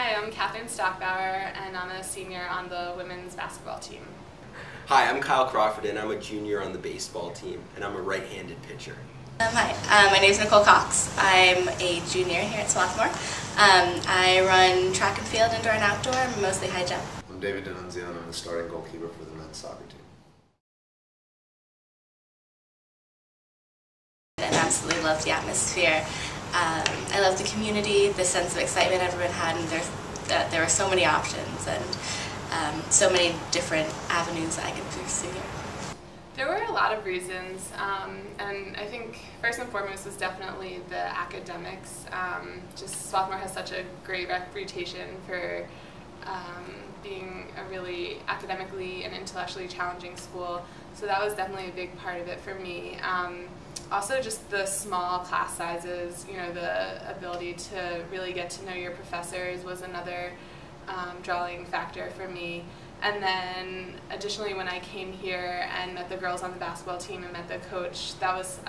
Hi, I'm Catherine Stockbauer, and I'm a senior on the women's basketball team. Hi, I'm Kyle Crawford, and I'm a junior on the baseball team, and I'm a right-handed pitcher. Hi, my name is Nicole Cox. I'm a junior here at Swarthmore. I run track and field, indoor and outdoor, mostly high jump. I'm David D'Annunzio, and I'm the starting goalkeeper for the men's soccer team. I absolutely love the atmosphere. I love the community, the sense of excitement everyone had, and there were so many options and so many different avenues that I could pursue here. There were a lot of reasons, and I think first and foremost was definitely the academics. Just Swarthmore has such a great reputation for being a really academically and intellectually challenging school, so that was definitely a big part of it for me. Also just the small class sizes, you know, the ability to really get to know your professors was another drawing factor for me. And then additionally, when I came here and met the girls on the basketball team and met the coach, that was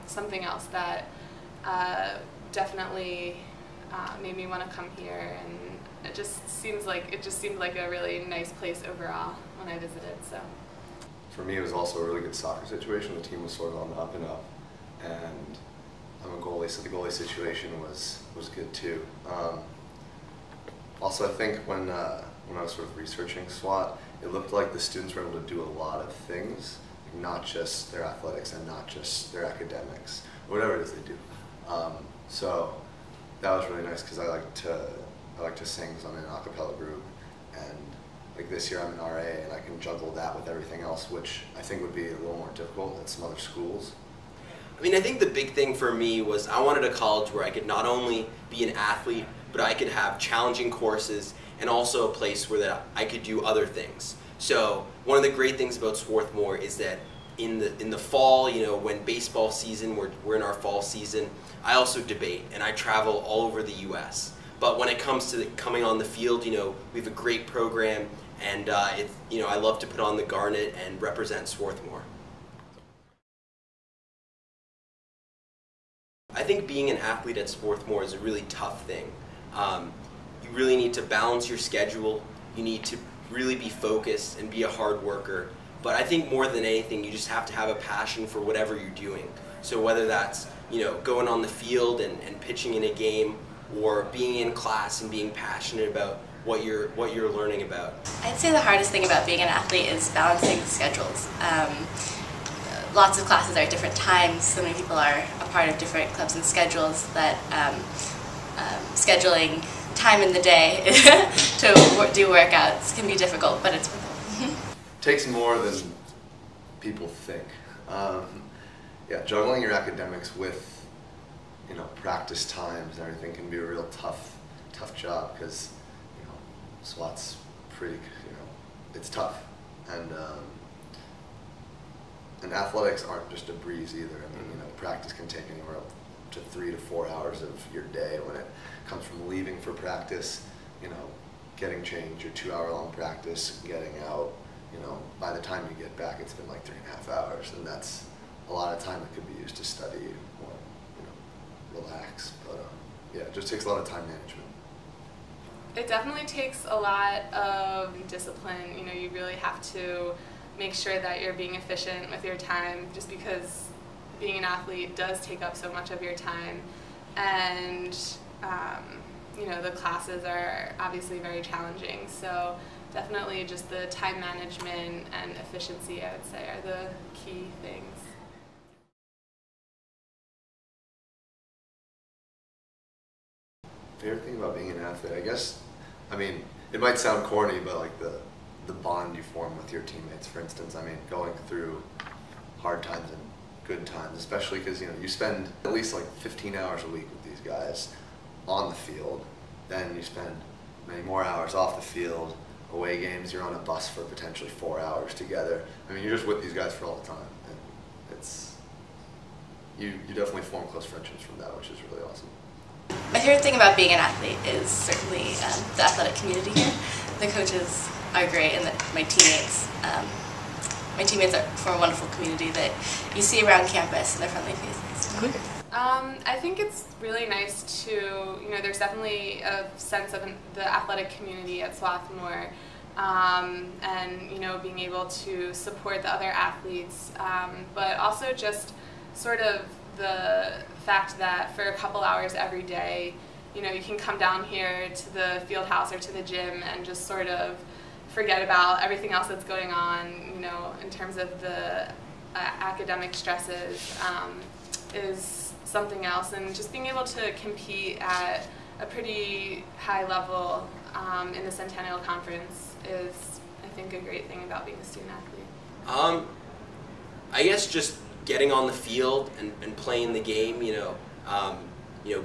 something else that definitely made me want to come here, and it just seemed like a really nice place overall when I visited. So For me, it was also a really good soccer situation. The team was sort of on the up and up, and I'm a goalie, so the goalie situation was good too. Also, I think when I was sort of researching SWAT, it looked like the students were able to do a lot of things, not just their athletics and not just their academics, or whatever it is they do. So that was really nice because I like to sing, so I'm in an a cappella group, and like this year I'm an RA and I can juggle that with everything else, which I think would be a little more difficult at some other schools. I mean, I think the big thing for me was I wanted a college where I could not only be an athlete, but I could have challenging courses and also a place where that I could do other things. So one of the great things about Swarthmore is that in the fall, you know, when baseball season, we're in our fall season, I also debate and I travel all over the U.S. But when it comes to coming on the field, you know, we have a great program, and you know, I love to put on the garnet and represent Swarthmore. I think being an athlete at Swarthmore is a really tough thing. You really need to balance your schedule, you need to really be focused and be a hard worker, but I think more than anything you just have to have a passion for whatever you're doing. So whether that's, you know, going on the field and pitching in a game, or being in class and being passionate about what you're learning about. I'd say the hardest thing about being an athlete is balancing schedules. Lots of classes are at different times, so many people are a part of different clubs and schedules that scheduling time in the day to do workouts can be difficult, but it's worth it. Takes more than people think. Yeah, juggling your academics with, you know, practice times and everything can be a real tough job, because, you know, SWAT's pretty, you know, it's tough, and athletics aren't just a breeze either. I mean, you know, practice can take anywhere up to 3 to 4 hours of your day. When it comes from leaving for practice, you know, getting changed, your 2-hour-long practice, getting out, you know, by the time you get back, it's been like 3.5 hours, and that's a lot of time that could be used to study or, you know, relax. But yeah, it just takes a lot of time management. it definitely takes a lot of discipline. You know, you really have to make sure that you're being efficient with your time, just because being an athlete does take up so much of your time, and you know, the classes are obviously very challenging, so definitely just the time management and efficiency, I would say, are the key things. Favorite thing about being an athlete, I guess, I mean, it might sound corny, but like the bond you form with your teammates, for instance. I mean, going through hard times and good times, especially because, you know, you spend at least like 15 hours a week with these guys on the field, then you spend many more hours off the field, away games, you're on a bus for potentially 4 hours together. I mean, you're just with these guys for all the time, and it's, you definitely form close friendships from that, which is really awesome. My favorite thing about being an athlete is certainly the athletic community here. The coaches are great, and my teammates form a wonderful community that you see around campus, and they're friendly faces. I think it's really nice to, there's definitely a sense of the athletic community at Swarthmore, and, being able to support the other athletes, but also just sort of the fact that for a couple hours every day, you can come down here to the field house or to the gym and just sort of forget about everything else that's going on, in terms of the academic stresses, is something else. And just being able to compete at a pretty high level in the Centennial Conference is, I think, a great thing about being a student athlete. I guess just getting on the field and playing the game,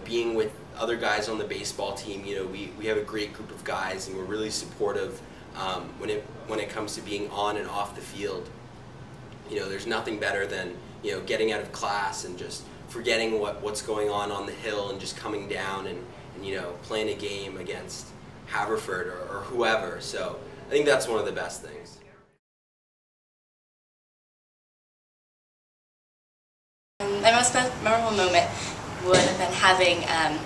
being with other guys on the baseball team, we have a great group of guys and we're really supportive when it comes to being on and off the field. There's nothing better than, getting out of class and just forgetting what's going on the hill and just coming down and playing a game against Haverford or whoever. So I think that's one of the best things. My most memorable moment would have been having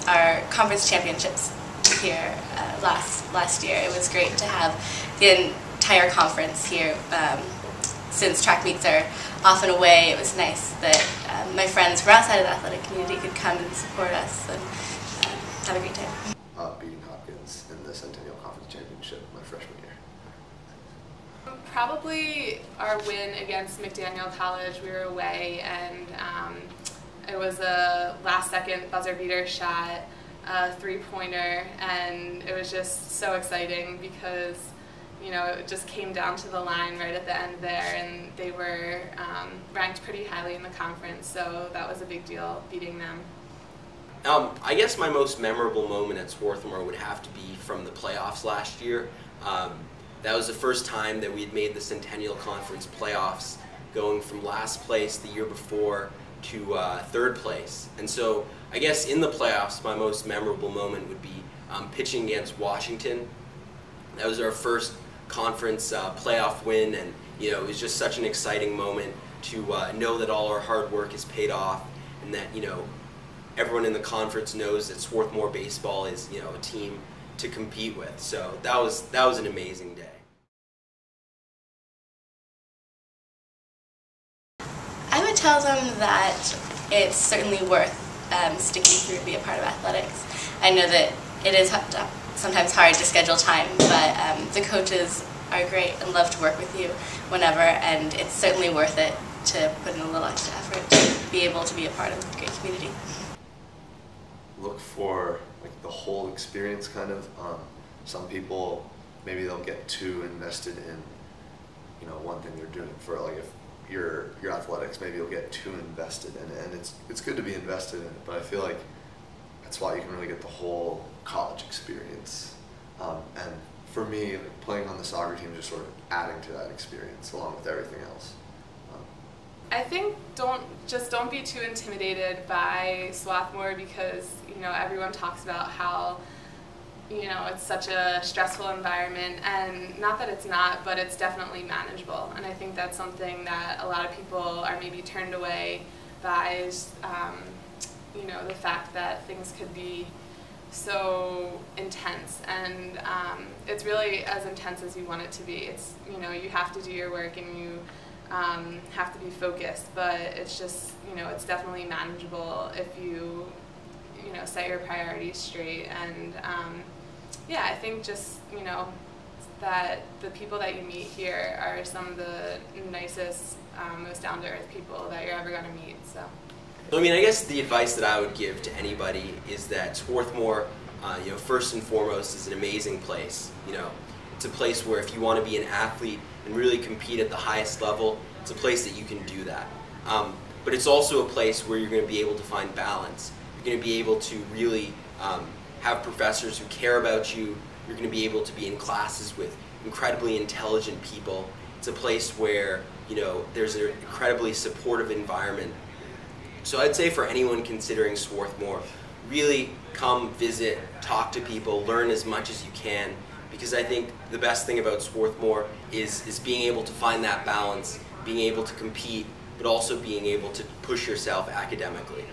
our conference championships here last year. It was great to have the entire conference here. Since track meets are often away, it was nice that my friends from outside of the athletic community could come and support us and have a great time. Beating Hopkins in the Centennial Conference Championship my freshman year. Probably our win against McDaniel College. We were away, and it was a last-second buzzer beater shot, a three-pointer, and it was just so exciting because it just came down to the line right at the end there, and they were ranked pretty highly in the conference, so that was a big deal, beating them. I guess my most memorable moment at Swarthmore would have to be from the playoffs last year. That was the first time that we had made the Centennial Conference playoffs, going from last place the year before to third place. And so I guess in the playoffs, my most memorable moment would be pitching against Washington. That was our first conference playoff win, and it was just such an exciting moment to know that all our hard work is paid off, and that everyone in the conference knows that Swarthmore baseball is a team to compete with. So that was an amazing day. I would tell them that it's certainly worth sticking through to be a part of athletics. I know that it is sometimes hard to schedule time, but the coaches are great and love to work with you whenever, and it's certainly worth it to put in a little extra effort to be able to be a part of a great community. Look for the whole experience, kind of. Some people, maybe they'll get too invested in one thing they're doing. For if your athletics, maybe you'll get too invested in it, and it's good to be invested in it, but I feel like that's why you can really get the whole college experience. And for me, playing on the soccer team, just sort of adding to that experience along with everything else. I think don't be too intimidated by Swarthmore, because everyone talks about how it's such a stressful environment, and not that it's not, but it's definitely manageable. And I think that's something that a lot of people are maybe turned away by, is the fact that things could be so intense, and it's really as intense as you want it to be. It's you have to do your work, and you have to be focused, but it's just it's definitely manageable if you set your priorities straight. And yeah, I think just that the people that you meet here are some of the nicest, most down-to-earth people that you're ever going to meet. So I mean, I guess the advice that I would give to anybody is that Swarthmore, first and foremost, is an amazing place. It's a place where if you want to be an athlete and really compete at the highest level, it's a place that you can do that. But it's also a place where you're going to be able to find balance. You're going to be able to really have professors who care about you. You're going to be able to be in classes with incredibly intelligent people. It's a place where there's an incredibly supportive environment. So I'd say for anyone considering Swarthmore, really come visit, talk to people, learn as much as you can, because I think the best thing about Swarthmore is being able to find that balance, being able to compete, but also being able to push yourself academically.